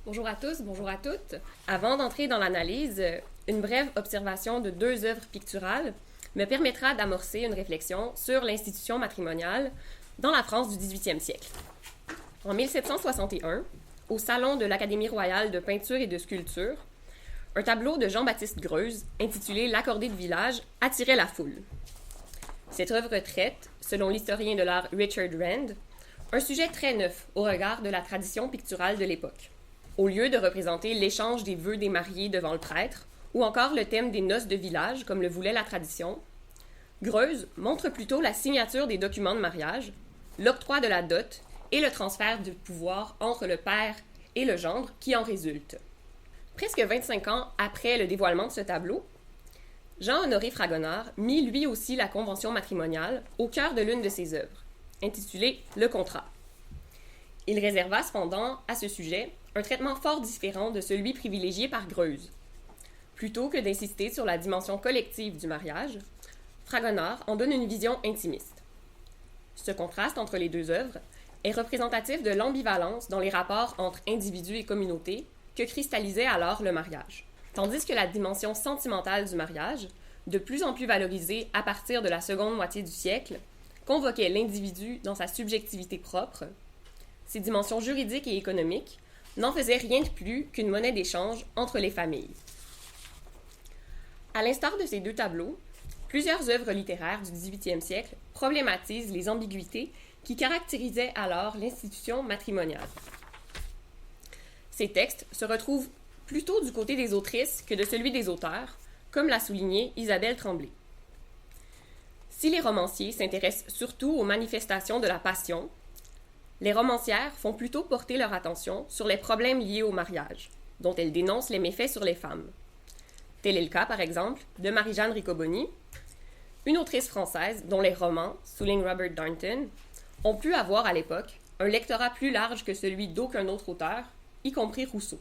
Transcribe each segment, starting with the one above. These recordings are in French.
Bonjour à tous, bonjour à toutes. Avant d'entrer dans l'analyse, une brève observation de deux œuvres picturales me permettra d'amorcer une réflexion sur l'institution matrimoniale dans la France du 18e siècle. En 1761, au Salon de l'Académie royale de peinture et de sculpture, un tableau de Jean-Baptiste Greuze, intitulé L'accordé de village, attirait la foule. Cette œuvre traite, selon l'historien de l'art Richard Rand, un sujet très neuf au regard de la tradition picturale de l'époque. Au lieu de représenter l'échange des vœux des mariés devant le prêtre, ou encore le thème des noces de village, comme le voulait la tradition, Greuze montre plutôt la signature des documents de mariage, l'octroi de la dot et le transfert du pouvoir entre le père et le gendre qui en résulte. Presque 25 ans après le dévoilement de ce tableau, Jean-Honoré Fragonard mit lui aussi la convention matrimoniale au cœur de l'une de ses œuvres, intitulée « Le contrat ». Il réserva cependant à ce sujet un traitement fort différent de celui privilégié par Greuze. Plutôt que d'insister sur la dimension collective du mariage, Fragonard en donne une vision intimiste. Ce contraste entre les deux œuvres est représentatif de l'ambivalence dans les rapports entre individus et communauté que cristallisait alors le mariage. Tandis que la dimension sentimentale du mariage, de plus en plus valorisée à partir de la seconde moitié du siècle, convoquait l'individu dans sa subjectivité propre, ces dimensions juridiques et économiques n'en faisaient rien de plus qu'une monnaie d'échange entre les familles. À l'instar de ces deux tableaux, plusieurs œuvres littéraires du 18e siècle problématisent les ambiguïtés qui caractérisaient alors l'institution matrimoniale. Ces textes se retrouvent plutôt du côté des autrices que de celui des auteurs, comme l'a souligné Isabelle Tremblay. Si les romanciers s'intéressent surtout aux manifestations de la passion, les romancières font plutôt porter leur attention sur les problèmes liés au mariage, dont elles dénoncent les méfaits sur les femmes. Tel est le cas, par exemple, de Marie-Jeanne Riccoboni, une autrice française dont les romans, souligne Robert Darnton, ont pu avoir à l'époque un lectorat plus large que celui d'aucun autre auteur, y compris Rousseau.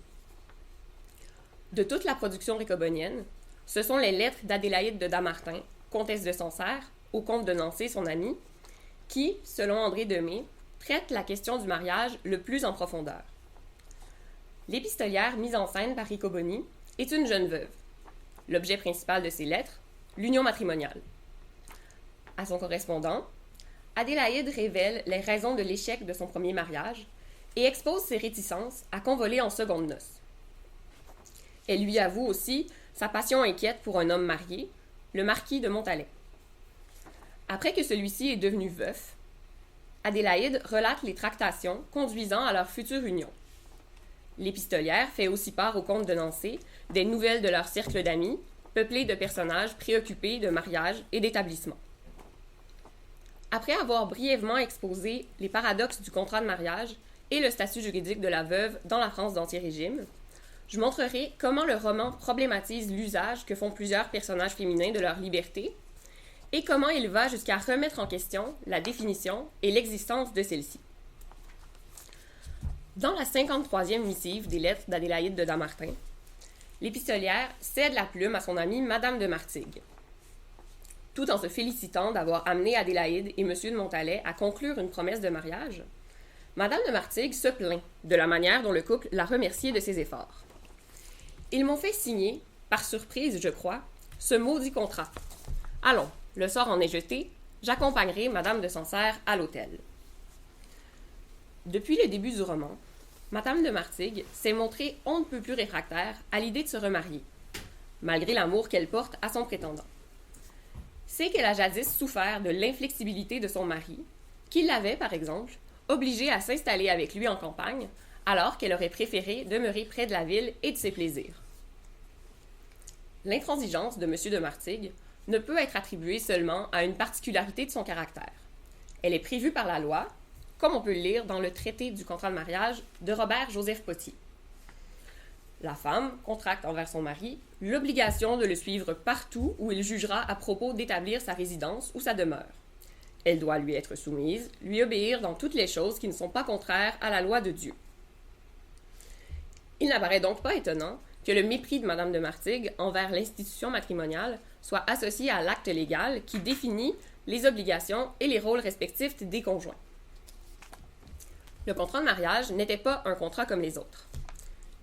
De toute la production riccobonienne, ce sont les lettres d'Adélaïde de Damartin, comtesse de Sancerre, au comte de Nancy, son ami, qui, selon André Demey, traite la question du mariage le plus en profondeur. L'épistolière mise en scène par Riccoboni est une jeune veuve. L'objet principal de ses lettres, l'union matrimoniale. À son correspondant, Adélaïde révèle les raisons de l'échec de son premier mariage et expose ses réticences à convoler en secondes noces. Elle lui avoue aussi sa passion inquiète pour un homme marié, le marquis de Montalet. Après que celui-ci est devenu veuf, Adélaïde relate les tractations conduisant à leur future union. L'épistolière fait aussi part au comte de Nancy des nouvelles de leur cercle d'amis, peuplé de personnages préoccupés de mariage et d'établissement. Après avoir brièvement exposé les paradoxes du contrat de mariage et le statut juridique de la veuve dans la France d'Ancien-Régime, je montrerai comment le roman problématise l'usage que font plusieurs personnages féminins de leur liberté et comment il va jusqu'à remettre en question la définition et l'existence de celle-ci. Dans la 53e missive des lettres d'Adélaïde de Damartin, l'épistolière cède la plume à son amie Madame de Martigues. Tout en se félicitant d'avoir amené Adélaïde et Monsieur de Montalet à conclure une promesse de mariage, Madame de Martigues se plaint de la manière dont le couple l'a remercié de ses efforts. Ils m'ont fait signer, par surprise je crois, ce maudit contrat. Allons, le sort en est jeté, j'accompagnerai Madame de Sancerre à l'hôtel. Depuis le début du roman, Madame de Martigues s'est montrée on ne peut plus réfractaire à l'idée de se remarier, malgré l'amour qu'elle porte à son prétendant. C'est qu'elle a jadis souffert de l'inflexibilité de son mari, qui l'avait, par exemple, obligée à s'installer avec lui en campagne, alors qu'elle aurait préféré demeurer près de la ville et de ses plaisirs. L'intransigeance de M. de Martigues ne peut être attribuée seulement à une particularité de son caractère. Elle est prévue par la loi, comme on peut le lire dans le traité du contrat de mariage de Robert-Joseph Potier. La femme contracte envers son mari l'obligation de le suivre partout où il jugera à propos d'établir sa résidence ou sa demeure. Elle doit lui être soumise, lui obéir dans toutes les choses qui ne sont pas contraires à la loi de Dieu. Il n'apparaît donc pas étonnant que le mépris de Madame de Martigues envers l'institution matrimoniale soit associé à l'acte légal qui définit les obligations et les rôles respectifs des conjoints. Le contrat de mariage n'était pas un contrat comme les autres.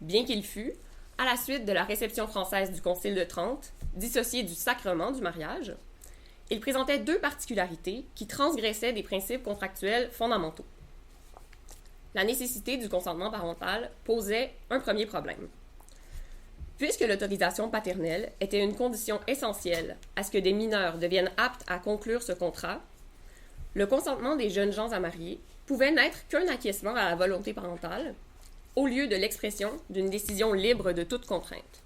bien qu'il fût, à la suite de la réception française du Concile de Trente, dissocié du sacrement du mariage, il présentait deux particularités qui transgressaient des principes contractuels fondamentaux. La nécessité du consentement parental posait un premier problème. Puisque l'autorisation paternelle était une condition essentielle à ce que des mineurs deviennent aptes à conclure ce contrat, le consentement des jeunes gens à marier pouvait n'être qu'un acquiescement à la volonté parentale, au lieu de l'expression d'une décision libre de toute contrainte.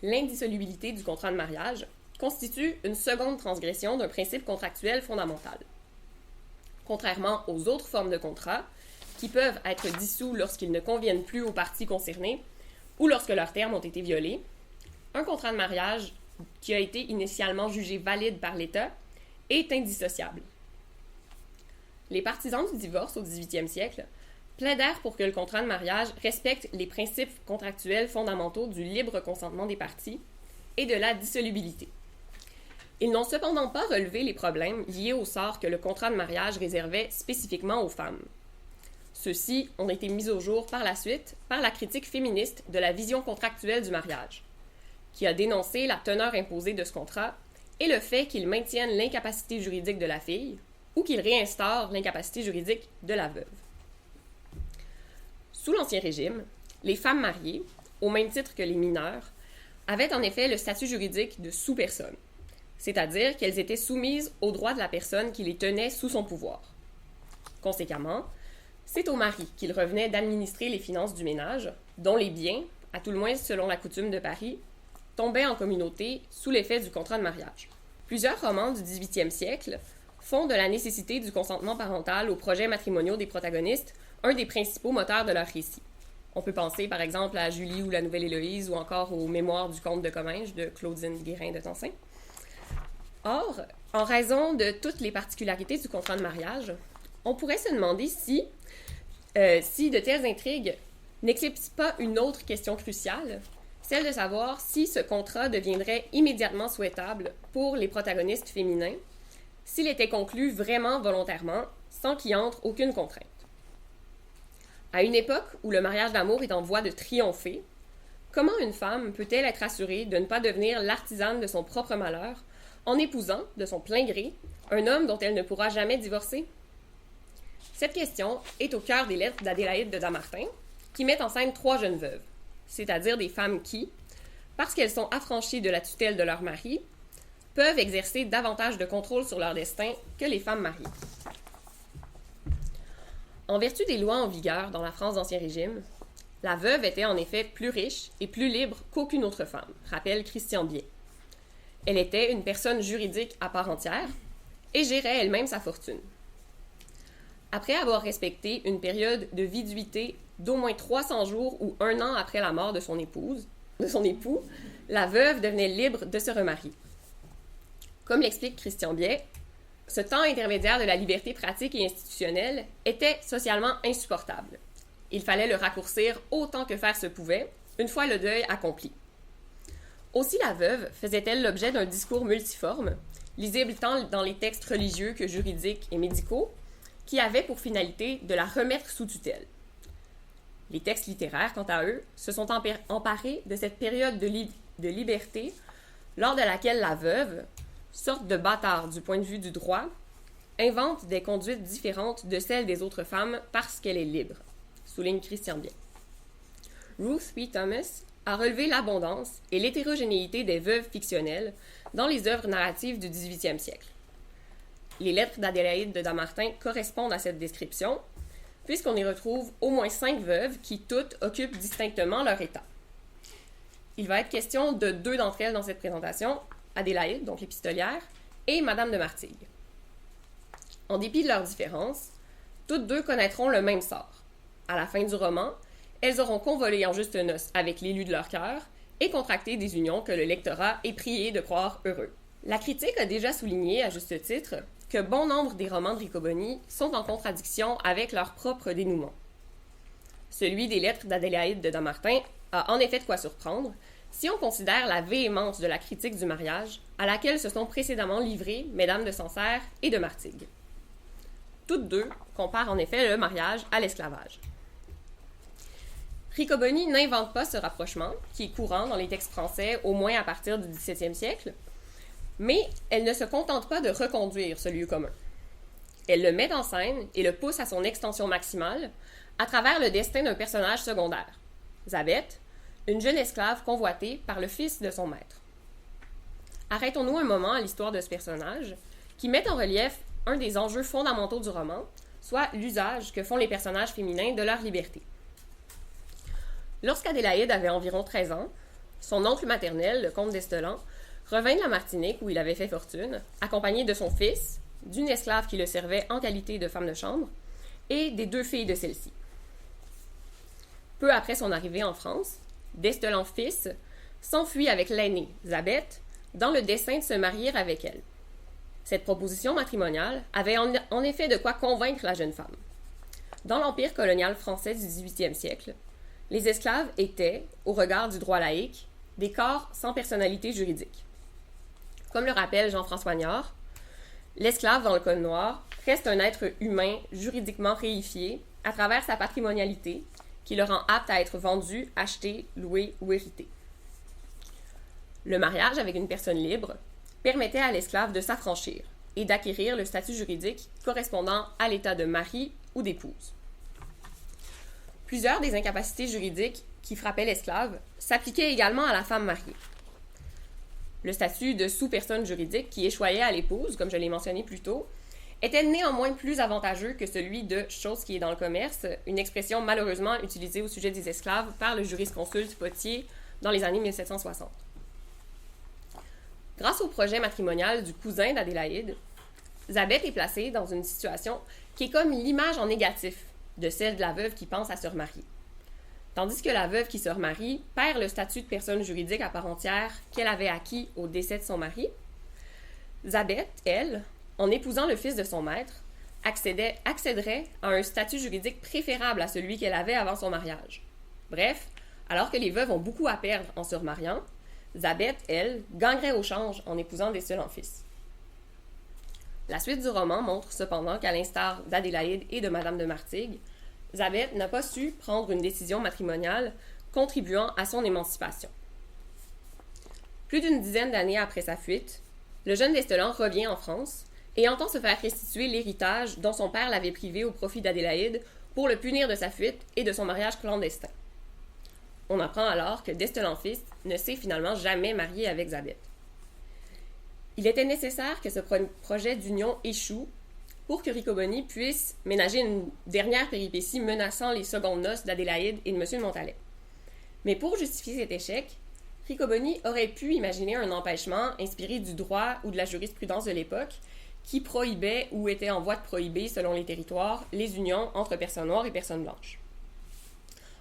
L'indissolubilité du contrat de mariage constitue une seconde transgression d'un principe contractuel fondamental. Contrairement aux autres formes de contrat, qui peuvent être dissous lorsqu'ils ne conviennent plus aux parties concernées ou lorsque leurs termes ont été violés, un contrat de mariage qui a été initialement jugé valide par l'État est indissociable. Les partisans du divorce au 18e siècle plaidèrent pour que le contrat de mariage respecte les principes contractuels fondamentaux du libre consentement des parties et de la dissolubilité. Ils n'ont cependant pas relevé les problèmes liés au sort que le contrat de mariage réservait spécifiquement aux femmes. Ceux-ci ont été mis au jour par la suite par la critique féministe de la vision contractuelle du mariage, qui a dénoncé la teneur imposée de ce contrat et le fait qu'il maintienne l'incapacité juridique de la fille ou qu'il réinstaure l'incapacité juridique de la veuve. Sous l'Ancien Régime, les femmes mariées, au même titre que les mineurs, avaient en effet le statut juridique de sous-personne, c'est-à-dire qu'elles étaient soumises aux droits de la personne qui les tenait sous son pouvoir. Conséquemment, c'est au mari qu'il revenait d'administrer les finances du ménage, dont les biens, à tout le moins selon la coutume de Paris, tombaient en communauté sous l'effet du contrat de mariage. Plusieurs romans du 18e siècle font de la nécessité du consentement parental aux projets matrimoniaux des protagonistes un des principaux moteurs de leur récit. On peut penser par exemple à Julie ou la Nouvelle Héloïse ou encore aux Mémoires du comte de Comminges de Claudine Guérin de Tencin. Or, en raison de toutes les particularités du contrat de mariage, on pourrait se demander si de telles intrigues n'éclipsent pas une autre question cruciale, celle de savoir si ce contrat deviendrait immédiatement souhaitable pour les protagonistes féminins, s'il était conclu vraiment volontairement, sans qu'il entre aucune contrainte. À une époque où le mariage d'amour est en voie de triompher, comment une femme peut-elle être assurée de ne pas devenir l'artisane de son propre malheur en épousant, de son plein gré, un homme dont elle ne pourra jamais divorcer? Cette question est au cœur des lettres d'Adélaïde de Damartin, qui mettent en scène trois jeunes veuves, c'est-à-dire des femmes qui, parce qu'elles sont affranchies de la tutelle de leur mari, peuvent exercer davantage de contrôle sur leur destin que les femmes mariées. En vertu des lois en vigueur dans la France d'Ancien Régime, la veuve était en effet plus riche et plus libre qu'aucune autre femme, rappelle Christian Biet. Elle était une personne juridique à part entière et gérait elle-même sa fortune. Après avoir respecté une période de viduité d'au moins 300 jours ou 1 an après la mort de son époux, la veuve devenait libre de se remarier. Comme l'explique Christian Biet, ce temps intermédiaire de la liberté pratique et institutionnelle était socialement insupportable. Il fallait le raccourcir autant que faire se pouvait, une fois le deuil accompli. Aussi la veuve faisait-elle l'objet d'un discours multiforme, lisible tant dans les textes religieux que juridiques et médicaux, qui avait pour finalité de la remettre sous tutelle. Les textes littéraires, quant à eux, se sont emparés de cette période de liberté lors de laquelle la veuve, sorte de bâtard du point de vue du droit, invente des conduites différentes de celles des autres femmes parce qu'elle est libre, souligne Christian Biet. Ruth B. Thomas a relevé l'abondance et l'hétérogénéité des veuves fictionnelles dans les œuvres narratives du 18e siècle. Les lettres d'Adélaïde de Damartin correspondent à cette description, puisqu'on y retrouve au moins 5 veuves qui toutes occupent distinctement leur état. Il va être question de 2 d'entre elles dans cette présentation, Adélaïde, donc l'épistolière, et Madame de Martigues. En dépit de leurs différences, toutes 2 connaîtront le même sort. À la fin du roman, elles auront convolé en juste noces avec l'élu de leur cœur et contracté des unions que le lectorat est prié de croire heureux. La critique a déjà souligné, à juste titre, que bon nombre des romans de Riccoboni sont en contradiction avec leur propre dénouement. Celui des lettres d'Adélaïde de Damartin a en effet de quoi surprendre si on considère la véhémence de la critique du mariage à laquelle se sont précédemment livrées Mesdames de Sancerre et de Martigues. Toutes 2 comparent en effet le mariage à l'esclavage. Riccoboni n'invente pas ce rapprochement, qui est courant dans les textes français au moins à partir du XVIIe siècle, mais elle ne se contente pas de reconduire ce lieu commun. Elle le met en scène et le pousse à son extension maximale à travers le destin d'un personnage secondaire, Zabeth, une jeune esclave convoitée par le fils de son maître. Arrêtons-nous un moment à l'histoire de ce personnage, qui met en relief un des enjeux fondamentaux du roman, soit l'usage que font les personnages féminins de leur liberté. Lorsqu'Adélaïde avait environ 13 ans, son oncle maternel, le comte d'Estellan, revint de la Martinique où il avait fait fortune, accompagné de son fils, d'une esclave qui le servait en qualité de femme de chambre, et des 2 filles de celle-ci. Peu après son arrivée en France, d'Estellan fils s'enfuit avec l'aînée, Zabeth, dans le dessein de se marier avec elle. Cette proposition matrimoniale avait en effet de quoi convaincre la jeune femme. Dans l'empire colonial français du XVIIIe siècle, les esclaves étaient, au regard du droit laïque, des corps sans personnalité juridique. Comme le rappelle Jean-François Niort, l'esclave dans le Code noir reste un être humain juridiquement réifié à travers sa patrimonialité qui le rend apte à être vendu, acheté, loué ou hérité. Le mariage avec une personne libre permettait à l'esclave de s'affranchir et d'acquérir le statut juridique correspondant à l'état de mari ou d'épouse. Plusieurs des incapacités juridiques qui frappaient l'esclave s'appliquaient également à la femme mariée. Le statut de sous-personne juridique qui échoyait à l'épouse, comme je l'ai mentionné plus tôt, était néanmoins plus avantageux que celui de chose qui est dans le commerce, une expression malheureusement utilisée au sujet des esclaves par le jurisconsulte Potier dans les années 1760. Grâce au projet matrimonial du cousin d'Adélaïde, Zabeth est placée dans une situation qui est comme l'image en négatif de celle de la veuve qui pense à se remarier. Tandis que la veuve qui se remarie perd le statut de personne juridique à part entière qu'elle avait acquis au décès de son mari, Zabeth, elle, en épousant le fils de son maître, accéderait à un statut juridique préférable à celui qu'elle avait avant son mariage. Bref, alors que les veuves ont beaucoup à perdre en se remariant, Zabeth, elle, gagnerait au change en épousant d'Estellan fils. La suite du roman montre cependant qu'à l'instar d'Adélaïde et de Madame de Martigues, Zabeth n'a pas su prendre une décision matrimoniale contribuant à son émancipation. Plus d'une dizaine d'années après sa fuite, le jeune d'Estellan revient en France et entend se faire restituer l'héritage dont son père l'avait privé au profit d'Adélaïde pour le punir de sa fuite et de son mariage clandestin. On apprend alors que d'Estellan fils ne s'est finalement jamais marié avec Zabeth. Il était nécessaire que ce projet d'union échoue pour que Riccoboni puisse ménager une dernière péripétie menaçant les secondes noces d'Adélaïde et de M. de Montalet. Mais pour justifier cet échec, Riccoboni aurait pu imaginer un empêchement inspiré du droit ou de la jurisprudence de l'époque qui prohibait ou était en voie de prohiber, selon les territoires, les unions entre personnes noires et personnes blanches.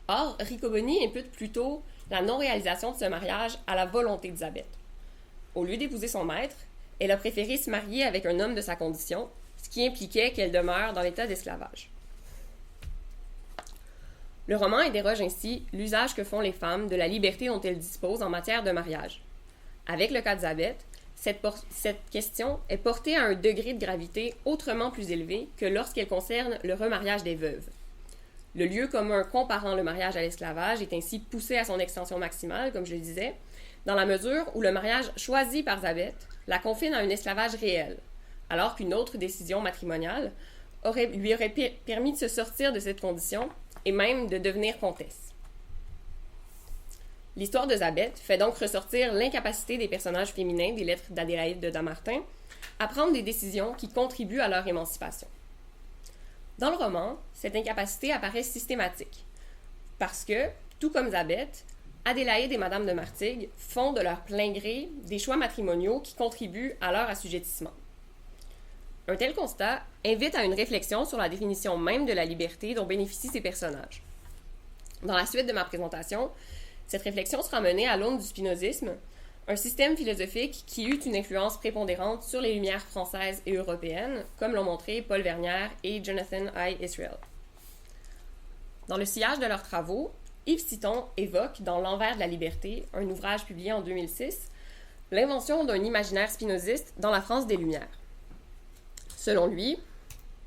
Or, Riccoboni impute plutôt la non-réalisation de ce mariage à la volonté de Zabeth. Au lieu d'épouser son maître, elle a préféré se marier avec un homme de sa condition, ce qui impliquait qu'elle demeure dans l'état d'esclavage. Le roman interroge ainsi l'usage que font les femmes de la liberté dont elles disposent en matière de mariage. Avec le cas de Zabeth, cette question est portée à un degré de gravité autrement plus élevé que lorsqu'elle concerne le remariage des veuves. Le lieu commun comparant le mariage à l'esclavage est ainsi poussé à son extension maximale, comme je le disais, dans la mesure où le mariage choisi par Zabeth la confine à un esclavage réel, alors qu'une autre décision matrimoniale lui aurait permis de se sortir de cette condition et même de devenir comtesse. L'histoire de Zabeth fait donc ressortir l'incapacité des personnages féminins des lettres d'Adélaïde de Damartin à prendre des décisions qui contribuent à leur émancipation. Dans le roman, cette incapacité apparaît systématique, parce que, tout comme Zabeth, Adélaïde et Madame de Martigues font de leur plein gré des choix matrimoniaux qui contribuent à leur assujettissement. Un tel constat invite à une réflexion sur la définition même de la liberté dont bénéficient ces personnages. Dans la suite de ma présentation, cette réflexion sera menée à l'aune du spinozisme, un système philosophique qui eut une influence prépondérante sur les lumières françaises et européennes, comme l'ont montré Paul Vernière et Jonathan I. Israel. Dans le sillage de leurs travaux, Yves Citon évoque dans L'Envers de la liberté, un ouvrage publié en 2006, l'invention d'un imaginaire spinoziste dans la France des Lumières. Selon lui,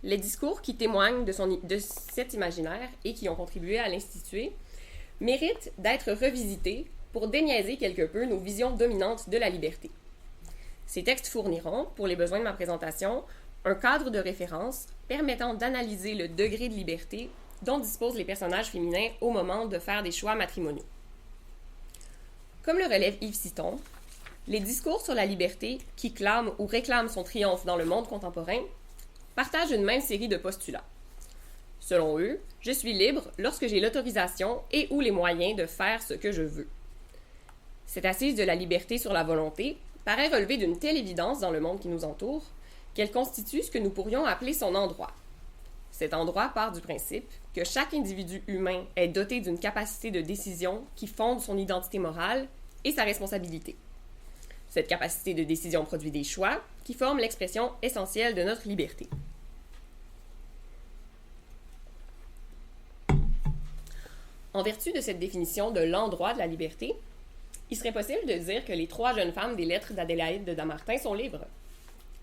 les discours qui témoignent de cet imaginaire et qui ont contribué à l'instituer mérite d'être revisité pour déniaiser quelque peu nos visions dominantes de la liberté. Ces textes fourniront, pour les besoins de ma présentation, un cadre de référence permettant d'analyser le degré de liberté dont disposent les personnages féminins au moment de faire des choix matrimoniaux. Comme le relève Yves Citon, les discours sur la liberté qui clament ou réclament son triomphe dans le monde contemporain partagent une même série de postulats. Selon eux, je suis libre lorsque j'ai l'autorisation et ou les moyens de faire ce que je veux. Cette assise de la liberté sur la volonté paraît relever d'une telle évidence dans le monde qui nous entoure qu'elle constitue ce que nous pourrions appeler son endroit. Cet endroit part du principe que chaque individu humain est doté d'une capacité de décision qui fonde son identité morale et sa responsabilité. Cette capacité de décision produit des choix qui forment l'expression essentielle de notre liberté. En vertu de cette définition de l'endroit de la liberté, il serait possible de dire que les 3 jeunes femmes des lettres d'Adélaïde de Damartin sont libres.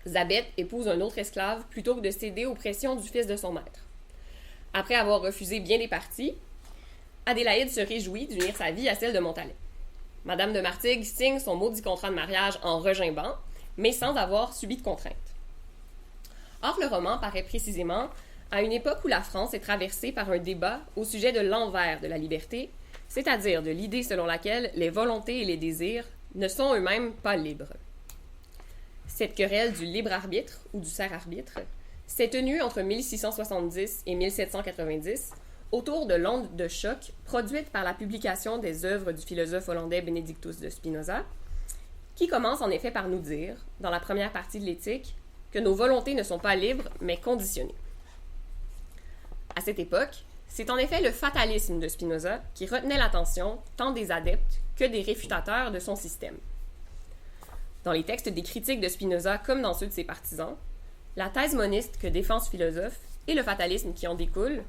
Zabeth épouse un autre esclave plutôt que de céder aux pressions du fils de son maître. Après avoir refusé bien des parties, Adélaïde se réjouit d'unir sa vie à celle de Montalet. Madame de Martigues signe son maudit contrat de mariage en regimbant, mais sans avoir subi de contraintes. Or, le roman paraît précisément à une époque où la France est traversée par un débat au sujet de l'envers de la liberté, c'est-à-dire de l'idée selon laquelle les volontés et les désirs ne sont eux-mêmes pas libres. Cette querelle du libre arbitre ou du serf-arbitre s'est tenue entre 1670 et 1790 autour de l'onde de choc produite par la publication des œuvres du philosophe hollandais Benedictus de Spinoza, qui commence en effet par nous dire, dans la première partie de l'Éthique, que nos volontés ne sont pas libres, mais conditionnées. À cette époque, c'est en effet le fatalisme de Spinoza qui retenait l'attention tant des adeptes que des réfutateurs de son système. Dans les textes des critiques de Spinoza comme dans ceux de ses partisans, la thèse moniste que défend ce philosophe et le fatalisme qui en découle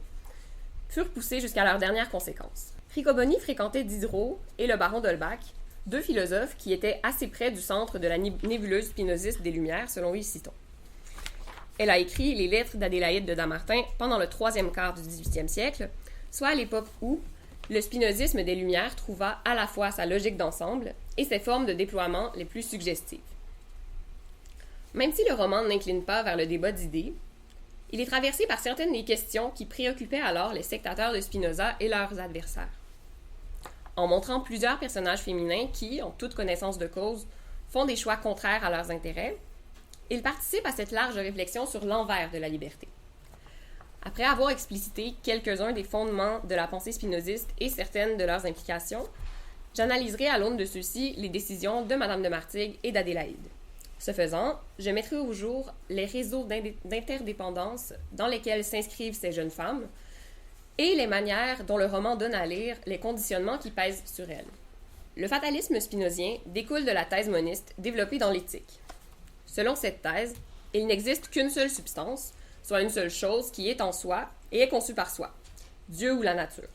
furent poussés jusqu'à leurs dernières conséquences. Riccoboni fréquentait Diderot et le baron d'Holbach, 2 philosophes qui étaient assez près du centre de la nébuleuse spinoziste des Lumières, selon Yves Citon. Elle a écrit les lettres d'Adélaïde de Damartin pendant le 3e quart du 18e siècle, soit à l'époque où le spinozisme des Lumières trouva à la fois sa logique d'ensemble et ses formes de déploiement les plus suggestives. Même si le roman n'incline pas vers le débat d'idées, il est traversé par certaines des questions qui préoccupaient alors les sectateurs de Spinoza et leurs adversaires. En montrant plusieurs personnages féminins qui, en toute connaissance de cause, font des choix contraires à leurs intérêts, il participe à cette large réflexion sur l'envers de la liberté. Après avoir explicité quelques-uns des fondements de la pensée spinoziste et certaines de leurs implications, j'analyserai à l'aune de ceux-ci les décisions de Madame de Martigues et d'Adélaïde. Ce faisant, je mettrai au jour les réseaux d'interdépendance dans lesquels s'inscrivent ces jeunes femmes et les manières dont le roman donne à lire les conditionnements qui pèsent sur elles. Le fatalisme spinozien découle de la thèse moniste développée dans l'Éthique. Selon cette thèse, il n'existe qu'une seule substance, soit une seule chose qui est en soi et est conçue par soi, Dieu ou la nature.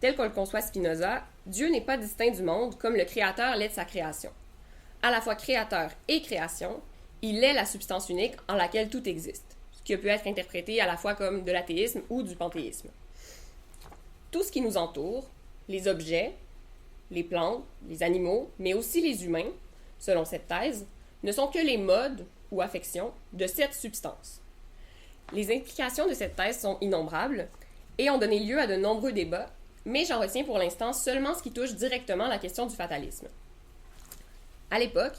Tel qu'on le conçoit Spinoza, Dieu n'est pas distinct du monde comme le Créateur l'est de sa création. À la fois créateur et création, il est la substance unique en laquelle tout existe, ce qui peut être interprété à la fois comme de l'athéisme ou du panthéisme. Tout ce qui nous entoure, les objets, les plantes, les animaux, mais aussi les humains, selon cette thèse, ne sont que les modes ou affections de cette substance. Les implications de cette thèse sont innombrables et ont donné lieu à de nombreux débats, mais j'en retiens pour l'instant seulement ce qui touche directement la question du fatalisme. À l'époque,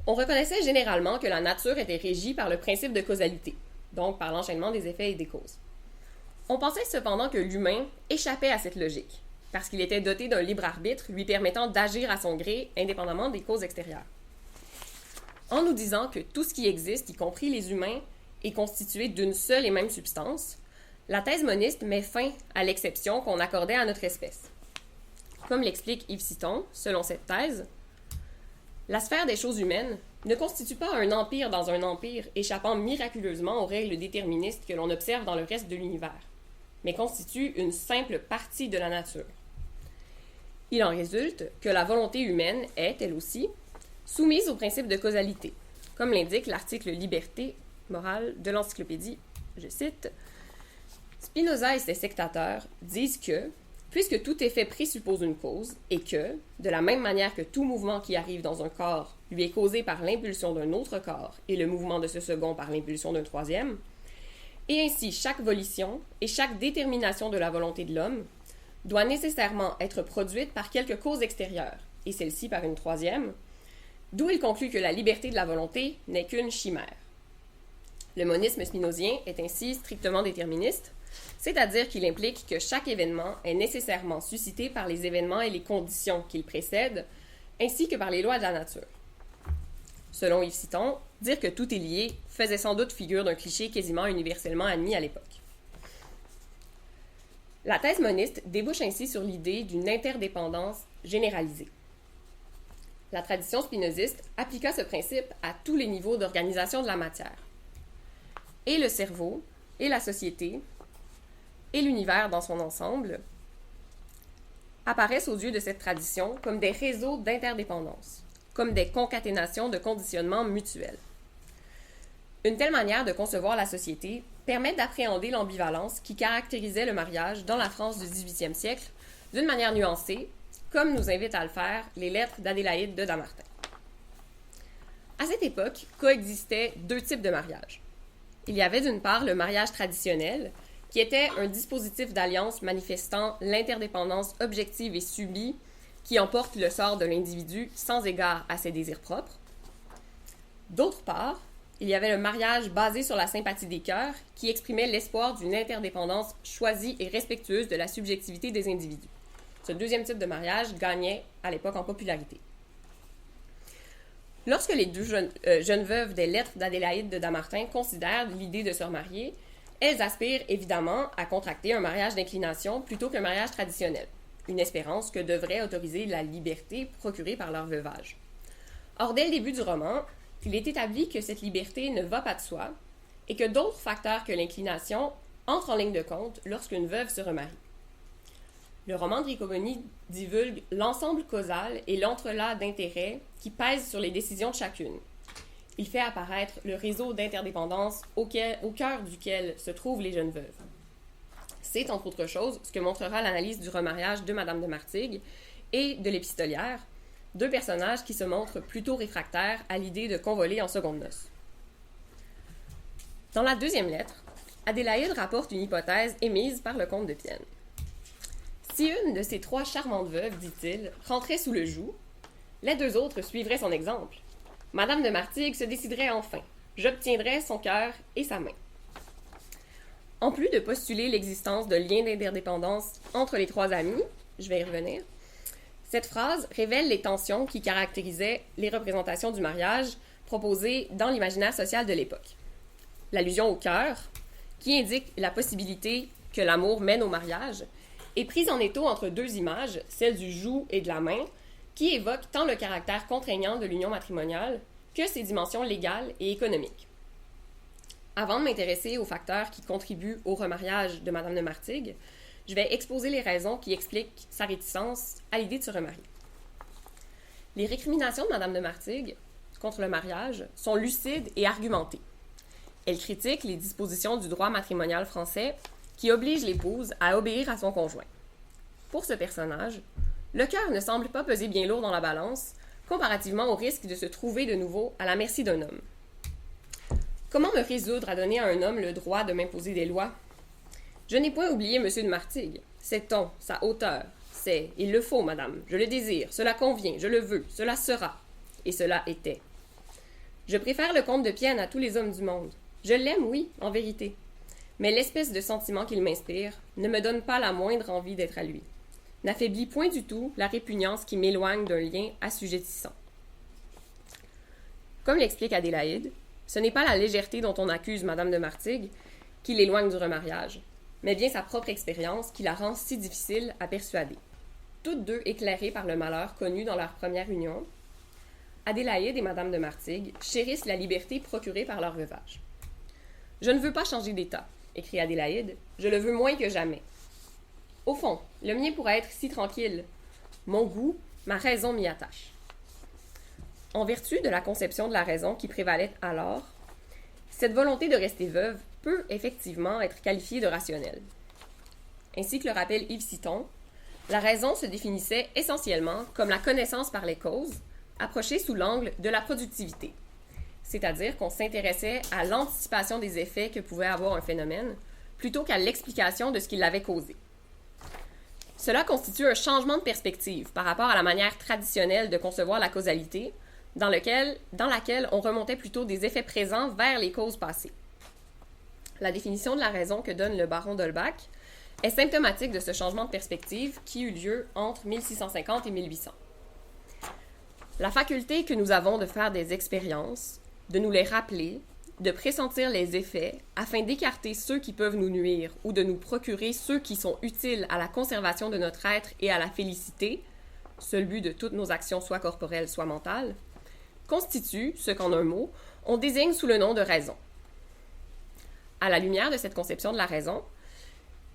on reconnaissait généralement que la nature était régie par le principe de causalité, donc par l'enchaînement des effets et des causes. On pensait cependant que l'humain échappait à cette logique, parce qu'il était doté d'un libre arbitre lui permettant d'agir à son gré indépendamment des causes extérieures. En nous disant que tout ce qui existe, y compris les humains, est constitué d'une seule et même substance, la thèse moniste met fin à l'exception qu'on accordait à notre espèce. Comme l'explique Yves Citon, selon cette thèse, la sphère des choses humaines ne constitue pas un empire dans un empire échappant miraculeusement aux règles déterministes que l'on observe dans le reste de l'univers, mais constitue une simple partie de la nature. Il en résulte que la volonté humaine est, elle aussi, soumise au principe de causalité, comme l'indique l'article Liberté morale de l'encyclopédie, je cite, « Spinoza et ses sectateurs disent que, Puisque tout effet présuppose une cause, et que, de la même manière que tout mouvement qui arrive dans un corps lui est causé par l'impulsion d'un autre corps et le mouvement de ce second par l'impulsion d'un troisième, et ainsi chaque volition et chaque détermination de la volonté de l'homme doit nécessairement être produite par quelque cause extérieure, et celle-ci par une troisième, d'où il conclut que la liberté de la volonté n'est qu'une chimère. Le monisme spinozien est ainsi strictement déterministe, c'est-à-dire qu'il implique que chaque événement est nécessairement suscité par les événements et les conditions qu'il précède, ainsi que par les lois de la nature. Selon Yves Citon, dire que tout est lié faisait sans doute figure d'un cliché quasiment universellement admis à l'époque. La thèse moniste débouche ainsi sur l'idée d'une interdépendance généralisée. La tradition spinoziste appliqua ce principe à tous les niveaux d'organisation de la matière. Et le cerveau, et la société, et l'univers dans son ensemble apparaissent aux yeux de cette tradition comme des réseaux d'interdépendance, comme des concaténations de conditionnements mutuels. Une telle manière de concevoir la société permet d'appréhender l'ambivalence qui caractérisait le mariage dans la France du XVIIIe siècle d'une manière nuancée, comme nous invitent à le faire les lettres d'Adélaïde de Damartin. À cette époque, coexistaient deux types de mariage. Il y avait d'une part le mariage traditionnel, qui était un dispositif d'alliance manifestant l'interdépendance objective et subie qui emporte le sort de l'individu sans égard à ses désirs propres. D'autre part, il y avait le mariage basé sur la sympathie des cœurs qui exprimait l'espoir d'une interdépendance choisie et respectueuse de la subjectivité des individus. Ce deuxième type de mariage gagnait à l'époque en popularité. Lorsque les deux jeunes veuves des lettres d'Adélaïde de Damartin considèrent l'idée de se remarier, elles aspirent évidemment à contracter un mariage d'inclination plutôt qu'un mariage traditionnel, une espérance que devrait autoriser la liberté procurée par leur veuvage. Or, dès le début du roman, il est établi que cette liberté ne va pas de soi et que d'autres facteurs que l'inclination entrent en ligne de compte lorsqu'une veuve se remarie. Le roman de Riccoboni divulgue l'ensemble causal et l'entrelac d'intérêts qui pèsent sur les décisions de chacune. Il fait apparaître le réseau d'interdépendance au cœur duquel se trouvent les jeunes veuves. C'est, entre autres choses, ce que montrera l'analyse du remariage de Madame de Martigues et de l'épistolière, deux personnages qui se montrent plutôt réfractaires à l'idée de convoler en secondes noces. Dans la deuxième lettre, Adélaïde rapporte une hypothèse émise par le comte de Pienne. Si une de ces trois charmantes veuves, dit-il, rentrait sous le joug, les deux autres suivraient son exemple. Madame de Martigues se déciderait enfin. J'obtiendrais son cœur et sa main. En plus de postuler l'existence de liens d'interdépendance entre les trois amis, je vais y revenir, cette phrase révèle les tensions qui caractérisaient les représentations du mariage proposées dans l'imaginaire social de l'époque. L'allusion au cœur, qui indique la possibilité que l'amour mène au mariage, est prise en étau entre deux images, celle du joug et de la main, qui évoquent tant le caractère contraignant de l'union matrimoniale que ses dimensions légales et économiques. Avant de m'intéresser aux facteurs qui contribuent au remariage de Madame de Martigues, je vais exposer les raisons qui expliquent sa réticence à l'idée de se remarier. Les récriminations de Madame de Martigues contre le mariage sont lucides et argumentées. Elle critique les dispositions du droit matrimonial français qui obligent l'épouse à obéir à son conjoint. Pour ce personnage, le cœur ne semble pas peser bien lourd dans la balance, comparativement au risque de se trouver de nouveau à la merci d'un homme. Comment me résoudre à donner à un homme le droit de m'imposer des lois? Je n'ai point oublié M. de Martigues. Ses tons, sa hauteur, c'est « il le faut, madame, je le désire, cela convient, je le veux, cela sera ». Et cela était. Je préfère le comte de Pienne à tous les hommes du monde. Je l'aime, oui, en vérité. Mais l'espèce de sentiment qu'il m'inspire ne me donne pas la moindre envie d'être à lui. N'affaiblit point du tout la répugnance qui m'éloigne d'un lien assujettissant. Comme l'explique Adélaïde, ce n'est pas la légèreté dont on accuse Madame de Martigues qui l'éloigne du remariage, mais bien sa propre expérience qui la rend si difficile à persuader. Toutes deux éclairées par le malheur connu dans leur première union, Adélaïde et Madame de Martigues chérissent la liberté procurée par leur veuvage. « Je ne veux pas changer d'état », écrit Adélaïde, « je le veux moins que jamais. Au fond, le mien pourrait être si tranquille. Mon goût, ma raison m'y attache. » En vertu de la conception de la raison qui prévalait alors, cette volonté de rester veuve peut effectivement être qualifiée de rationnelle. Ainsi que le rappelle Yves Citon, La raison se définissait essentiellement comme la connaissance par les causes, approchée sous l'angle de la productivité. C'est-à-dire qu'on s'intéressait à l'anticipation des effets que pouvait avoir un phénomène, plutôt qu'à l'explication de ce qui l'avait causé. Cela constitue un changement de perspective par rapport à la manière traditionnelle de concevoir la causalité, dans laquelle on remontait plutôt des effets présents vers les causes passées. La définition de la raison que donne le baron d'Holbach est symptomatique de ce changement de perspective qui eut lieu entre 1650 et 1800. La faculté que nous avons de faire des expériences, de nous les rappeler, de pressentir les effets afin d'écarter ceux qui peuvent nous nuire ou de nous procurer ceux qui sont utiles à la conservation de notre être et à la félicité, seul but de toutes nos actions soit corporelles, soit mentales, constitue ce qu'en un mot, on désigne sous le nom de raison. À la lumière de cette conception de la raison,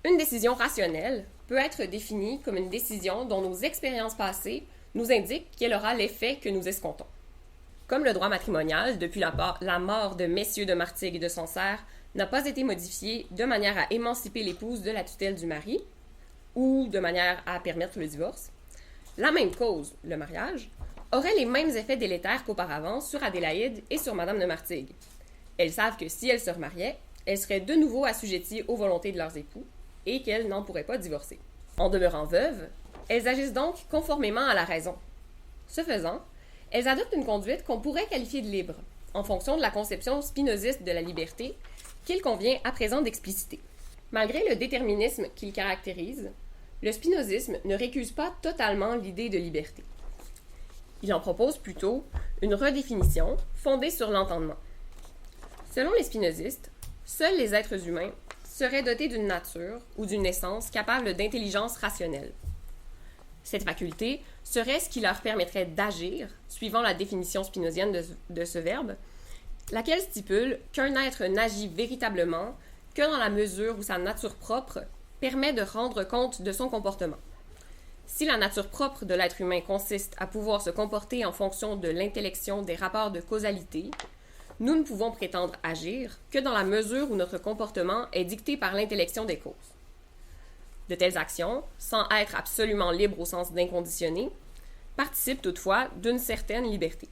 une décision rationnelle peut être définie comme une décision dont nos expériences passées nous indiquent qu'elle aura l'effet que nous escomptons. Comme le droit matrimonial, depuis la mort de messieurs de Martigues et de Sancerre, n'a pas été modifié de manière à émanciper l'épouse de la tutelle du mari, ou de manière à permettre le divorce, la même cause, le mariage, aurait les mêmes effets délétères qu'auparavant sur Adélaïde et sur Madame de Martigues. Elles savent que si elles se remariaient, elles seraient de nouveau assujetties aux volontés de leurs époux et qu'elles n'en pourraient pas divorcer. En demeurant veuves, elles agissent donc conformément à la raison. Ce faisant, elles adoptent une conduite qu'on pourrait qualifier de libre, en fonction de la conception spinoziste de la liberté qu'il convient à présent d'expliciter. Malgré le déterminisme qu'il caractérise, le spinozisme ne récuse pas totalement l'idée de liberté. Il en propose plutôt une redéfinition fondée sur l'entendement. Selon les spinozistes, seuls les êtres humains seraient dotés d'une nature ou d'une essence capable d'intelligence rationnelle. Cette faculté serait ce qui leur permettrait d'agir, suivant la définition spinozienne de ce verbe, laquelle stipule qu'un être n'agit véritablement que dans la mesure où sa nature propre permet de rendre compte de son comportement. Si la nature propre de l'être humain consiste à pouvoir se comporter en fonction de l'intellection des rapports de causalité, nous ne pouvons prétendre agir que dans la mesure où notre comportement est dicté par l'intellection des causes. De telles actions, sans être absolument libres au sens d'inconditionné, participent toutefois d'une certaine liberté.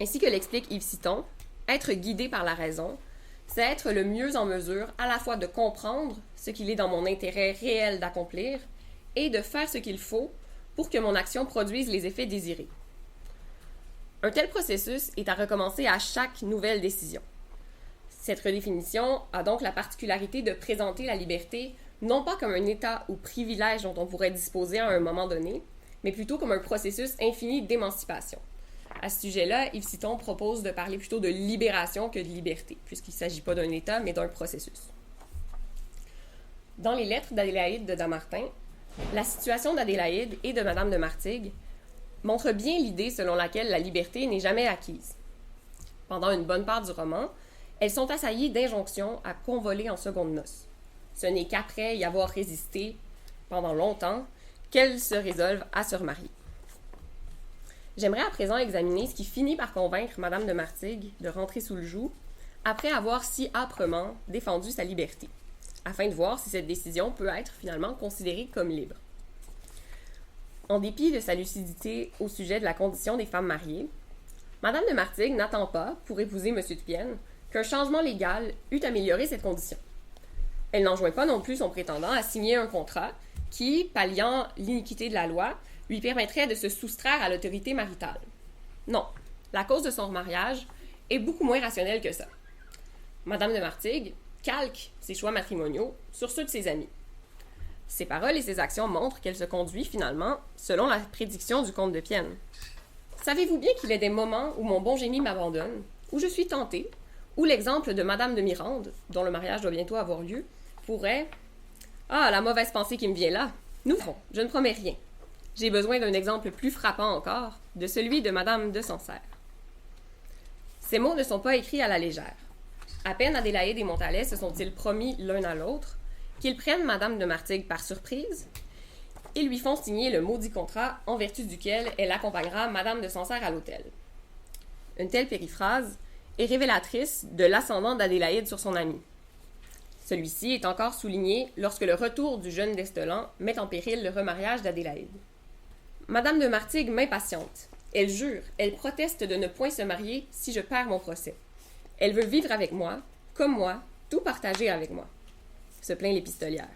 Ainsi que l'explique Yves Citon, être guidé par la raison, c'est être le mieux en mesure à la fois de comprendre ce qu'il est dans mon intérêt réel d'accomplir et de faire ce qu'il faut pour que mon action produise les effets désirés. Un tel processus est à recommencer à chaque nouvelle décision. Cette redéfinition a donc la particularité de présenter la liberté non pas comme un état ou privilège dont on pourrait disposer à un moment donné, mais plutôt comme un processus infini d'émancipation. À ce sujet-là, Yves Citon propose de parler plutôt de libération que de liberté, puisqu'il ne s'agit pas d'un état, mais d'un processus. Dans les lettres d'Adélaïde de Damartin, la situation d'Adélaïde et de Madame de Martigues montre bien l'idée selon laquelle la liberté n'est jamais acquise. Pendant une bonne part du roman, elles sont assaillies d'injonctions à convoler en secondes noces. Ce n'est qu'après y avoir résisté pendant longtemps qu'elles se résolvent à se remarier. J'aimerais à présent examiner ce qui finit par convaincre Madame de Martigues de rentrer sous le joug après avoir si âprement défendu sa liberté, afin de voir si cette décision peut être finalement considérée comme libre. En dépit de sa lucidité au sujet de la condition des femmes mariées, Madame de Martigues n'attend pas, pour épouser M. de Pienne, qu'un changement légal eût amélioré cette condition. Elle n'enjoint pas non plus son prétendant à signer un contrat qui, palliant l'iniquité de la loi, lui permettrait de se soustraire à l'autorité maritale. Non, la cause de son mariage est beaucoup moins rationnelle que ça. Madame de Martigues calque ses choix matrimoniaux sur ceux de ses amis. Ses paroles et ses actions montrent qu'elle se conduit finalement selon la prédiction du comte de Pienne. Savez-vous bien qu'il y a des moments où mon bon génie m'abandonne, où je suis tentée, où l'exemple de Madame de Mirande, dont le mariage doit bientôt avoir lieu, pourrait... Ah, la mauvaise pensée qui me vient là. Nous ferons, je ne promets rien. J'ai besoin d'un exemple plus frappant encore, de celui de Madame de Sancerre. Ces mots ne sont pas écrits à la légère. À peine Adélaïde et Montalet se sont-ils promis l'un à l'autre qu'ils prennent Madame de Martigues par surprise et lui font signer le maudit contrat en vertu duquel elle accompagnera Madame de Sancerre à l'hôtel. Une telle périphrase est révélatrice de l'ascendant d'Adélaïde sur son amie. Celui-ci est encore souligné lorsque le retour du jeune Destolan met en péril le remariage d'Adélaïde. Madame de Martigues m'impatiente. Elle jure, elle proteste de ne point se marier si je perds mon procès. Elle veut vivre avec moi, comme moi, tout partager avec moi, se plaint l'épistolière.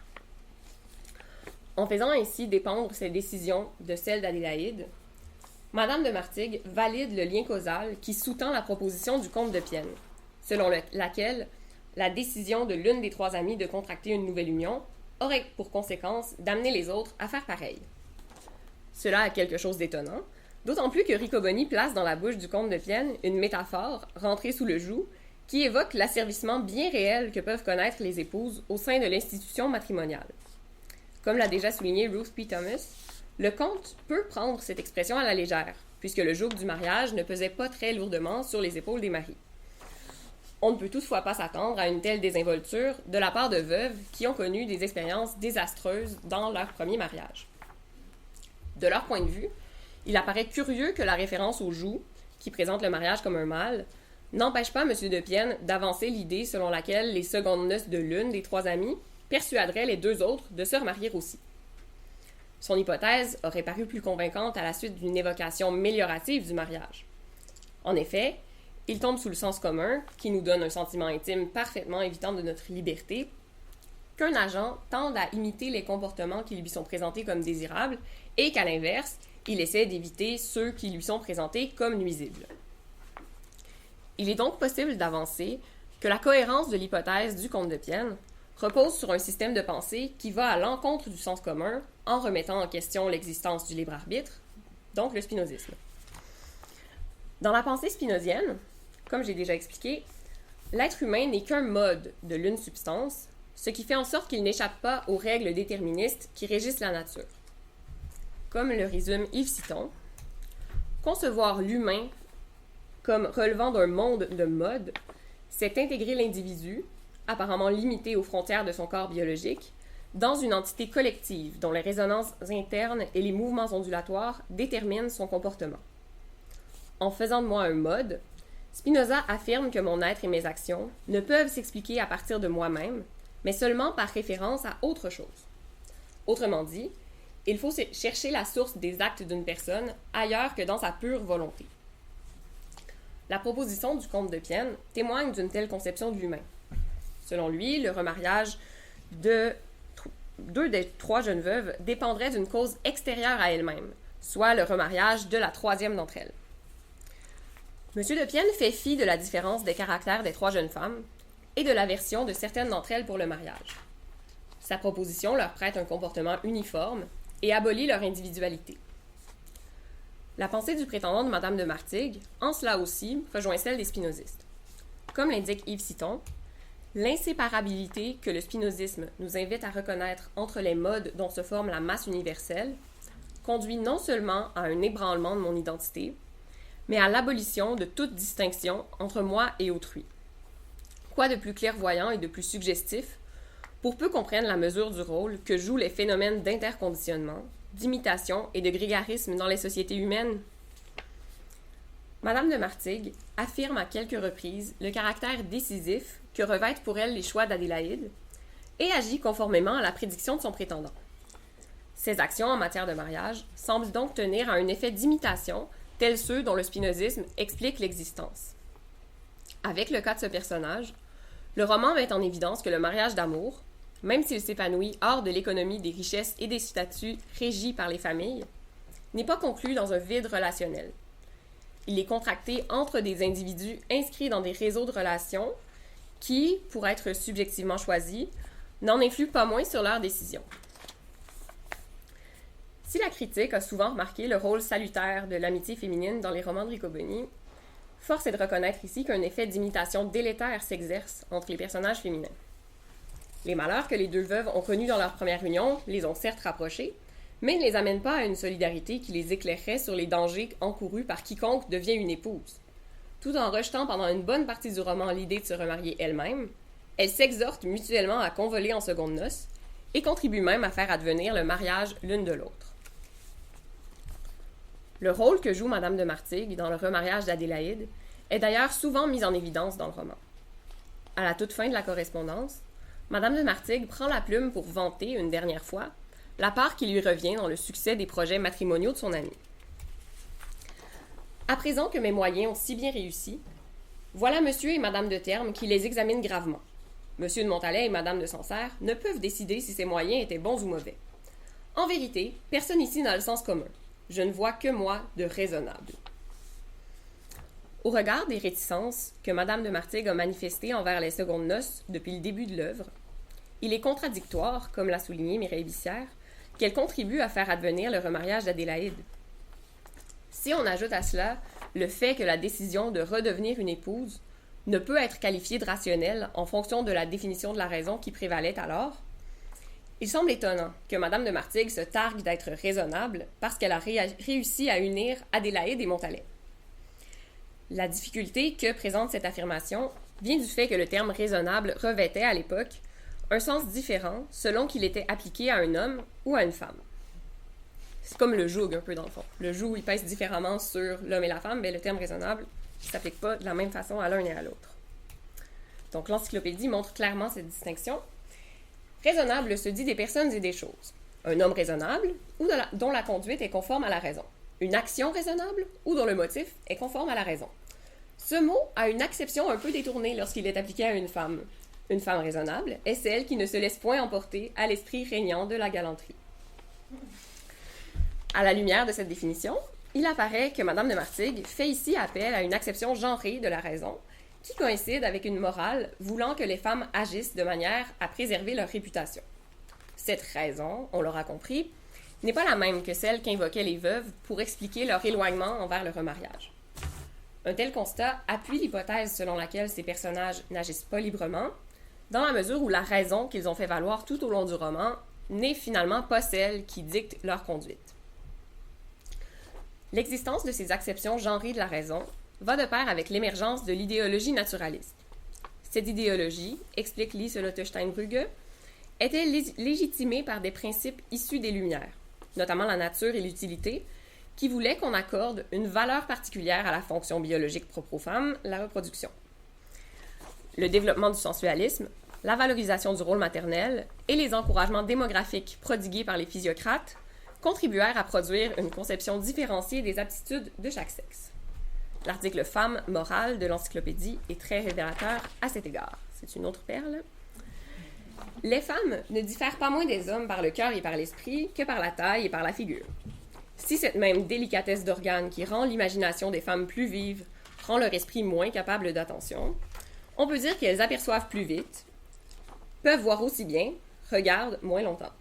En faisant ainsi dépendre ses décisions de celles d'Adélaïde, Madame de Martigues valide le lien causal qui sous-tend la proposition du comte de Pienne, selon laquelle la décision de l'une des trois amies de contracter une nouvelle union aurait pour conséquence d'amener les autres à faire pareil. Cela a quelque chose d'étonnant, d'autant plus que Riccoboni place dans la bouche du comte de Pienne une métaphore rentrée sous le joug qui évoque l'asservissement bien réel que peuvent connaître les épouses au sein de l'institution matrimoniale. Comme l'a déjà souligné Ruth P. Thomas, le comte peut prendre cette expression à la légère, puisque le joug du mariage ne pesait pas très lourdement sur les épaules des maris. On ne peut toutefois pas s'attendre à une telle désinvolture de la part de veuves qui ont connu des expériences désastreuses dans leur premier mariage. De leur point de vue, il apparaît curieux que la référence au joug, qui présente le mariage comme un mal, n'empêche pas M. de Pienne d'avancer l'idée selon laquelle les secondes noces de l'une des trois amies persuaderaient les deux autres de se remarier aussi. Son hypothèse aurait paru plus convaincante à la suite d'une évocation méliorative du mariage. En effet, il tombe sous le sens commun, qui nous donne un sentiment intime parfaitement évitant de notre liberté, qu'un agent tende à imiter les comportements qui lui sont présentés comme désirables et qu'à l'inverse, il essaie d'éviter ceux qui lui sont présentés comme nuisibles. Il est donc possible d'avancer que la cohérence de l'hypothèse du comte de Pienne repose sur un système de pensée qui va à l'encontre du sens commun en remettant en question l'existence du libre arbitre, donc le spinozisme. Dans la pensée spinozienne, comme j'ai déjà expliqué, l'être humain n'est qu'un mode de l'une substance, ce qui fait en sorte qu'il n'échappe pas aux règles déterministes qui régissent la nature. Comme le résume Yves Citon, concevoir l'humain comme relevant d'un monde de modes, c'est intégrer l'individu, apparemment limité aux frontières de son corps biologique, dans une entité collective dont les résonances internes et les mouvements ondulatoires déterminent son comportement. En faisant de moi un mode, Spinoza affirme que mon être et mes actions ne peuvent s'expliquer à partir de moi-même, mais seulement par référence à autre chose. Autrement dit, il faut chercher la source des actes d'une personne ailleurs que dans sa pure volonté. La proposition du comte de Pienne témoigne d'une telle conception de l'humain. Selon lui, le remariage de deux des trois jeunes veuves dépendrait d'une cause extérieure à elle-même, soit le remariage de la troisième d'entre elles. M. de Pienne fait fi de la différence des caractères des trois jeunes femmes et de l'aversion de certaines d'entre elles pour le mariage. Sa proposition leur prête un comportement uniforme et abolit leur individualité. La pensée du prétendant de Madame de Martigues, en cela aussi, rejoint celle des spinozistes. Comme l'indique Yves Citon, l'inséparabilité que le spinozisme nous invite à reconnaître entre les modes dont se forme la masse universelle conduit non seulement à un ébranlement de mon identité, mais à l'abolition de toute distinction entre moi et autrui. Quoi de plus clairvoyant et de plus suggestif pour peu qu'on prenne la mesure du rôle que jouent les phénomènes d'interconditionnement, d'imitation et de grégarisme dans les sociétés humaines? Madame de Martigues affirme à quelques reprises le caractère décisif que revêtent pour elle les choix d'Adélaïde et agit conformément à la prédiction de son prétendant. Ses actions en matière de mariage semblent donc tenir à un effet d'imitation tels ceux dont le spinozisme explique l'existence. Avec le cas de ce personnage, le roman met en évidence que le mariage d'amour, même s'il s'épanouit hors de l'économie des richesses et des statuts régis par les familles, n'est pas conclu dans un vide relationnel. Il est contracté entre des individus inscrits dans des réseaux de relations qui, pour être subjectivement choisis, n'en influent pas moins sur leurs décisions. Si la critique a souvent remarqué le rôle salutaire de l'amitié féminine dans les romans de Riccoboni, force est de reconnaître ici qu'un effet d'imitation délétère s'exerce entre les personnages féminins. Les malheurs que les deux veuves ont connus dans leur première union les ont certes rapprochés, mais ne les amènent pas à une solidarité qui les éclairerait sur les dangers encourus par quiconque devient une épouse. Tout en rejetant pendant une bonne partie du roman l'idée de se remarier elle-même, elles s'exhortent mutuellement à convoler en secondes noces et contribuent même à faire advenir le mariage l'une de l'autre. Le rôle que joue Madame de Martigues dans le remariage d'Adélaïde est d'ailleurs souvent mis en évidence dans le roman. À la toute fin de la correspondance, Madame de Martigues prend la plume pour vanter, une dernière fois, la part qui lui revient dans le succès des projets matrimoniaux de son amie. À présent que mes moyens ont si bien réussi, voilà monsieur et madame de Terme qui les examinent gravement. Monsieur de Montalet et madame de Sancerre ne peuvent décider si ces moyens étaient bons ou mauvais. En vérité, personne ici n'a le sens commun. Je ne vois que moi de raisonnable. Au regard des réticences que madame de Martigues a manifestées envers les secondes noces depuis le début de l'œuvre, il est contradictoire, comme l'a souligné Mireille Bissière, qu'elle contribue à faire advenir le remariage d'Adélaïde. Si on ajoute à cela le fait que la décision de redevenir une épouse ne peut être qualifiée de rationnelle en fonction de la définition de la raison qui prévalait alors, il semble étonnant que madame de Martigues se targue d'être raisonnable parce qu'elle a réussi à unir Adélaïde et Montalet. La difficulté que présente cette affirmation vient du fait que le terme raisonnable revêtait à l'époque un sens différent selon qu'il était appliqué à un homme ou à une femme. C'est comme le joug un peu dans le fond. Le joug, il pèse différemment sur l'homme et la femme, mais le terme raisonnable ne s'applique pas de la même façon à l'un et à l'autre. Donc l'encyclopédie montre clairement cette distinction. Raisonnable se dit des personnes et des choses. Un homme raisonnable ou dont la conduite est conforme à la raison. Une action raisonnable ou dont le motif est conforme à la raison. Ce mot a une acception un peu détournée lorsqu'il est appliqué à une femme. Une femme raisonnable est celle qui ne se laisse point emporter à l'esprit régnant de la galanterie. À la lumière de cette définition, il apparaît que madame de Martigues fait ici appel à une acception genrée de la raison qui coïncide avec une morale voulant que les femmes agissent de manière à préserver leur réputation. Cette raison, on l'aura compris, n'est pas la même que celle qu'invoquaient les veuves pour expliquer leur éloignement envers le remariage. Un tel constat appuie l'hypothèse selon laquelle ces personnages n'agissent pas librement, dans la mesure où la raison qu'ils ont fait valoir tout au long du roman n'est finalement pas celle qui dicte leur conduite. L'existence de ces acceptions genrées de la raison va de pair avec l'émergence de l'idéologie naturaliste. Cette idéologie, explique Lieselotte Steinbrügge, était légitimée par des principes issus des Lumières, notamment la nature et l'utilité, qui voulaient qu'on accorde une valeur particulière à la fonction biologique propre aux femmes, la reproduction. Le développement du sensualisme, la valorisation du rôle maternel et les encouragements démographiques prodigués par les physiocrates contribuèrent à produire une conception différenciée des aptitudes de chaque sexe. L'article Femmes morales de l'encyclopédie est très révélateur à cet égard. C'est une autre perle. Les femmes ne diffèrent pas moins des hommes par le cœur et par l'esprit que par la taille et par la figure. Si cette même délicatesse d'organes qui rend l'imagination des femmes plus vive rend leur esprit moins capable d'attention, on peut dire qu'elles aperçoivent plus vite, peuvent voir aussi bien, regardent moins longtemps.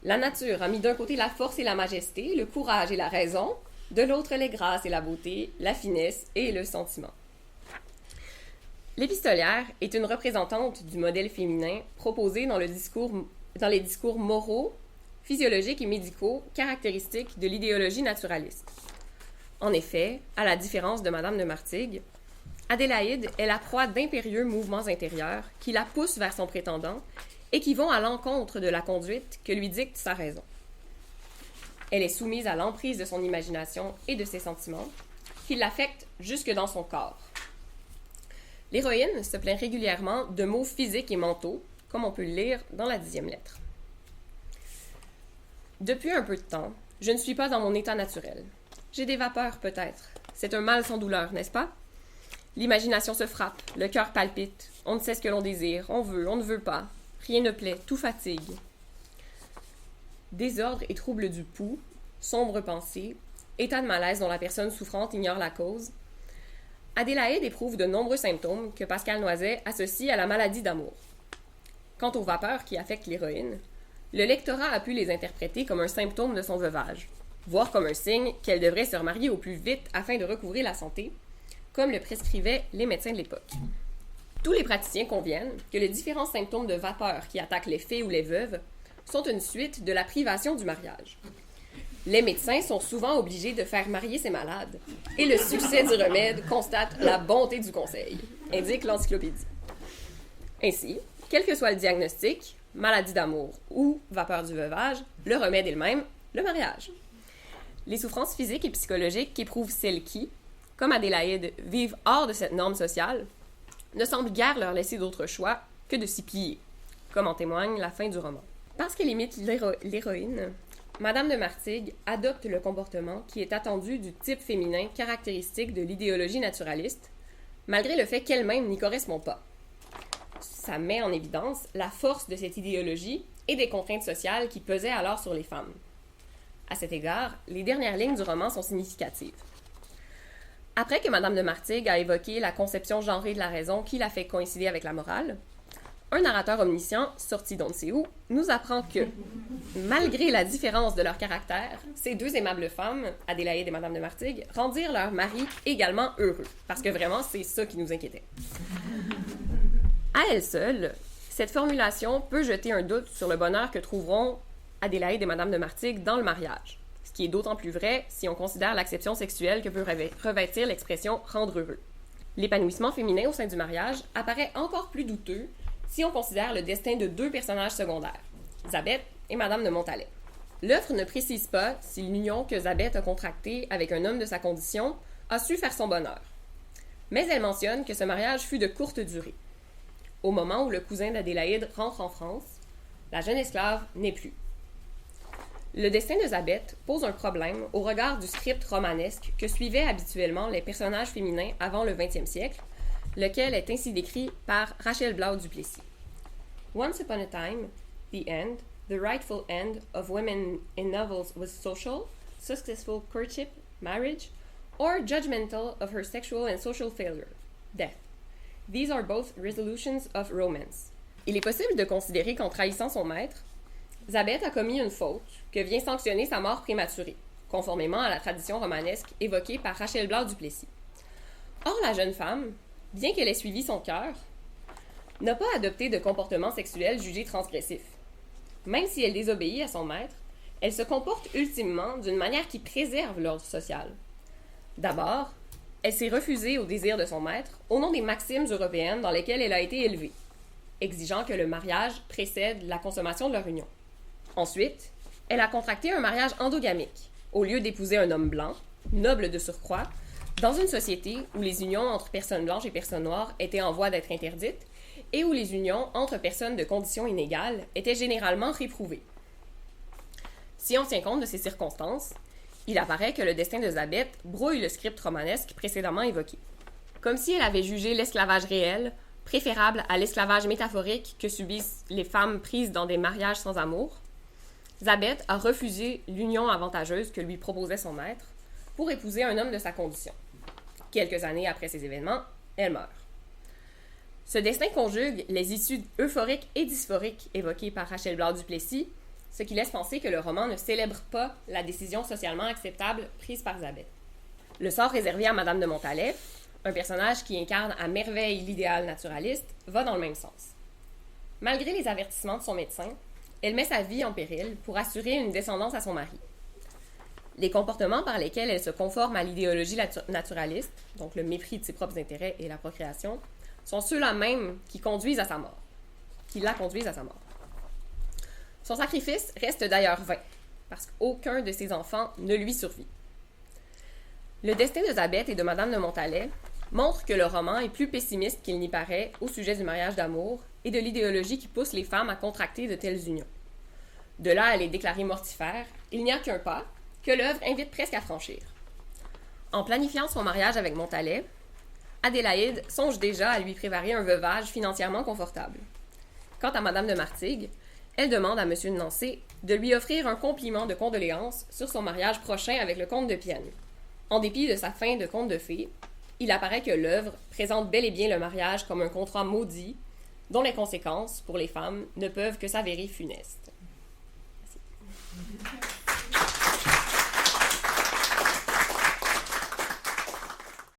La nature a mis d'un côté la force et la majesté, le courage et la raison, de l'autre les grâces et la beauté, la finesse et le sentiment. L'épistolière est une représentante du modèle féminin proposé dans les discours moraux, physiologiques et médicaux caractéristiques de l'idéologie naturaliste. En effet, à la différence de madame de Martigues, Adélaïde est la proie d'impérieux mouvements intérieurs qui la poussent vers son prétendant et qui vont à l'encontre de la conduite que lui dicte sa raison. Elle est soumise à l'emprise de son imagination et de ses sentiments, qui l'affectent jusque dans son corps. L'héroïne se plaint régulièrement de maux physiques et mentaux, comme on peut le lire dans la 10e lettre. Depuis un peu de temps, je ne suis pas dans mon état naturel. J'ai des vapeurs, peut-être. C'est un mal sans douleur, n'est-ce pas? L'imagination se frappe, le cœur palpite, on ne sait ce que l'on désire, on ne veut pas. Rien ne plaît, tout fatigue. Désordre et trouble du pouls, sombres pensées, état de malaise dont la personne souffrante ignore la cause. Adélaïde éprouve de nombreux symptômes que Pascal Noiset associe à la maladie d'amour. Quant aux vapeurs qui affectent l'héroïne, le lectorat a pu les interpréter comme un symptôme de son veuvage, voire comme un signe qu'elle devrait se remarier au plus vite afin de recouvrer la santé, comme le prescrivaient les médecins de l'époque. Tous les praticiens conviennent que les différents symptômes de vapeur qui attaquent les fées ou les veuves sont une suite de la privation du mariage. Les médecins sont souvent obligés de faire marier ces malades, et le succès du remède constate la bonté du conseil, indique l'encyclopédie. Ainsi, quel que soit le diagnostic, maladie d'amour ou vapeur du veuvage, le remède est le même, le mariage. Les souffrances physiques et psychologiques qu'éprouvent celles qui, comme Adélaïde, vivent hors de cette norme sociale, ne semblent guère leur laisser d'autre choix que de s'y plier, comme en témoigne la fin du roman. Parce qu'elle imite l'héroïne, Madame de Martigues adopte le comportement qui est attendu du type féminin caractéristique de l'idéologie naturaliste, malgré le fait qu'elle-même n'y correspond pas. Ça met en évidence la force de cette idéologie et des contraintes sociales qui pesaient alors sur les femmes. À cet égard, les dernières lignes du roman sont significatives. Après que Madame de Martigues a évoqué la conception genrée de la raison qui la fait coïncider avec la morale, un narrateur omniscient, sorti d'on ne sait où, nous apprend que, malgré la différence de leur caractère, ces deux aimables femmes, Adélaïde et Madame de Martigues, rendirent leur mari également heureux. Parce que vraiment, c'est ça qui nous inquiétait. À elle seule, cette formulation peut jeter un doute sur le bonheur que trouveront Adélaïde et Madame de Martigues dans le mariage. Ce qui est d'autant plus vrai si on considère l'acception sexuelle que peut revêtir l'expression « rendre heureux ». L'épanouissement féminin au sein du mariage apparaît encore plus douteux si on considère le destin de deux personnages secondaires, Zabeth et Madame de Montalet. L'œuvre ne précise pas si l'union que Zabeth a contractée avec un homme de sa condition a su faire son bonheur. Mais elle mentionne que ce mariage fut de courte durée. Au moment où le cousin d'Adélaïde rentre en France, la jeune esclave n'est plus. Le destin de Zabeth pose un problème au regard du script romanesque que suivaient habituellement les personnages féminins avant le 20e siècle, lequel est ainsi décrit par Rachel Blau du Plessis. Once upon a time, the end, the rightful end of women in novels was social, successful courtship, marriage, or judgmental of her sexual and social failure, death. These are both resolutions of romance. Il est possible de considérer qu'en trahissant son maître, Zabeth a commis une faute que vient sanctionner sa mort prématurée, conformément à la tradition romanesque évoquée par Rachel Blau du Plessis. Or, la jeune femme, bien qu'elle ait suivi son cœur, n'a pas adopté de comportement sexuel jugé transgressif. Même si elle désobéit à son maître, elle se comporte ultimement d'une manière qui préserve l'ordre social. D'abord, elle s'est refusée au désir de son maître au nom des maximes européennes dans lesquelles elle a été élevée, exigeant que le mariage précède la consommation de leur union. Ensuite, elle a contracté un mariage endogamique, au lieu d'épouser un homme blanc, noble de surcroît, dans une société où les unions entre personnes blanches et personnes noires étaient en voie d'être interdites et où les unions entre personnes de conditions inégales étaient généralement réprouvées. Si on tient compte de ces circonstances, il apparaît que le destin de Zabeth brouille le script romanesque précédemment évoqué. Comme si elle avait jugé l'esclavage réel préférable à l'esclavage métaphorique que subissent les femmes prises dans des mariages sans amour, Zabeth a refusé l'union avantageuse que lui proposait son maître pour épouser un homme de sa condition. Quelques années après ces événements, elle meurt. Ce destin conjugue les issues euphoriques et dysphoriques évoquées par Rachel Blau du Plessis, ce qui laisse penser que le roman ne célèbre pas la décision socialement acceptable prise par Zabeth. Le sort réservé à Madame de Montalet, un personnage qui incarne à merveille l'idéal naturaliste, va dans le même sens. Malgré les avertissements de son médecin, elle met sa vie en péril pour assurer une descendance à son mari. Les comportements par lesquels elle se conforme à l'idéologie naturaliste, donc le mépris de ses propres intérêts et la procréation, sont ceux-là même qui la conduisent à sa mort. Son sacrifice reste d'ailleurs vain, parce qu'aucun de ses enfants ne lui survit. Le destin de Zabeth et de Madame de Montalet montre que le roman est plus pessimiste qu'il n'y paraît au sujet du mariage d'amour et de l'idéologie qui pousse les femmes à contracter de telles unions. De là à les déclarer mortifères, il n'y a qu'un pas, que l'œuvre invite presque à franchir. En planifiant son mariage avec Montalet, Adélaïde songe déjà à lui préparer un veuvage financièrement confortable. Quant à Madame de Martigues, elle demande à M. de Nancé de lui offrir un compliment de condoléances sur son mariage prochain avec le comte de Pienne. En dépit de sa fin de conte de fées, il apparaît que l'œuvre présente bel et bien le mariage comme un contrat maudit, dont les conséquences, pour les femmes, ne peuvent que s'avérer funestes.